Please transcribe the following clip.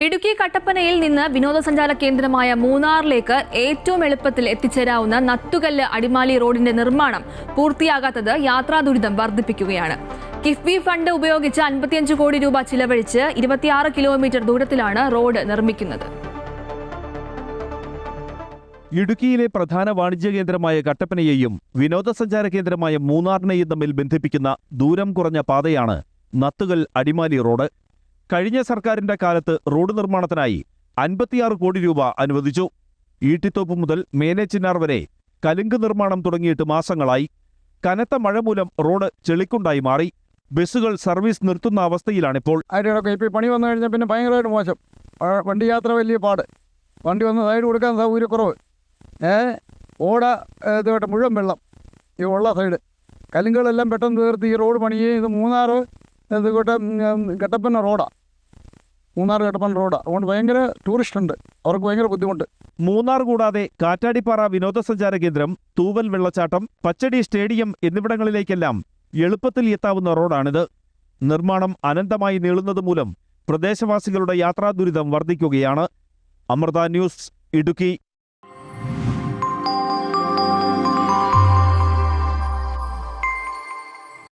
ഇടുക്കി കട്ടപ്പനയിൽ നിന്ന് വിനോദസഞ്ചാര കേന്ദ്രമായ മൂന്നാറിലേക്ക് ഏറ്റവും എളുപ്പത്തിൽ എത്തിച്ചേരാവുന്ന നത്തുകല്ല് അടിമാലി റോഡിന്റെ നിർമ്മാണം പൂർത്തിയാകാത്തത് യാത്രാ ദുരിതം വർദ്ധിപ്പിക്കുകയാണ്. കിഫ്ബി ഫണ്ട് ഉപയോഗിച്ച് 55 കോടി രൂപ ചിലവഴിച്ച് 26 കിലോമീറ്റർ ദൂരത്തിലാണ് റോഡ് നിർമ്മിക്കുന്നത്. ഇടുക്കിയിലെ പ്രധാന വാണിജ്യ കേന്ദ്രമായ കട്ടപ്പനയെയും വിനോദസഞ്ചാര കേന്ദ്രമായ മൂന്നാറിനെയും തമ്മിൽ ബന്ധിപ്പിക്കുന്ന ദൂരം കുറഞ്ഞ പാതയാണ് നത്തുകൽ അടിമാലി റോഡ്. കഴിഞ്ഞ സർക്കാരിന്റെ കാലത്ത് റോഡ് നിർമ്മാണത്തിനായി 56 കോടി രൂപ അനുവദിച്ചു. ഈട്ടിത്തോപ്പ് മുതൽ മേലേച്ചിന്നാർ വരെ കലുങ്ക് നിർമ്മാണം തുടങ്ങിയിട്ട് മാസങ്ങളായി. കനത്ത മഴ മൂലം റോഡ് ചെളിക്കുണ്ടായി മാറി. ബസ്സുകൾ സർവീസ് നിർത്തുന്ന അവസ്ഥയിലാണിപ്പോൾ. ഇപ്പോൾ പണി വന്നു കഴിഞ്ഞാൽ പിന്നെ ഭയങ്കരമായിട്ട് മോശം. വണ്ടി യാത്ര വലിയ പാട്. വണ്ടി വന്ന് സൈഡ് കൊടുക്കാൻ സൗകര്യക്കുറവ്. ഓട ഇതുമായിട്ട് മുഴുവൻ വെള്ളം ഈ ഉള്ള സൈഡ്. കലുങ്കുകളെല്ലാം പെട്ടെന്ന് തീർത്ത് ഈ റോഡ് പണിയെ ഇത് മൂന്നാർ ഇതുകൂട്ട് കട്ടപ്പന റോഡാണ്. മൂന്നാർ കട്ടപ്പന റോഡാണ്. അതുകൊണ്ട് ഭയങ്കര ടൂറിസ്റ്റ് ഉണ്ട്, അവർക്ക് ഭയങ്കര ബുദ്ധിമുട്ട്. മൂന്നാർ കൂടാതെ കാറ്റാടിപ്പാറ വിനോദസഞ്ചാര കേന്ദ്രം, തൂവൽ വെള്ളച്ചാട്ടം, പച്ചടി സ്റ്റേഡിയം എന്നിവിടങ്ങളിലേക്കെല്ലാം എളുപ്പത്തിൽ എത്താവുന്ന റോഡാണിത്. നിർമ്മാണം അനന്തമായി നീളുന്നത് മൂലം പ്രദേശവാസികളുടെ യാത്രാ ദുരിതം വർദ്ധിക്കുകയാണ്. അമൃത ന്യൂസ്, ഇടുക്കി.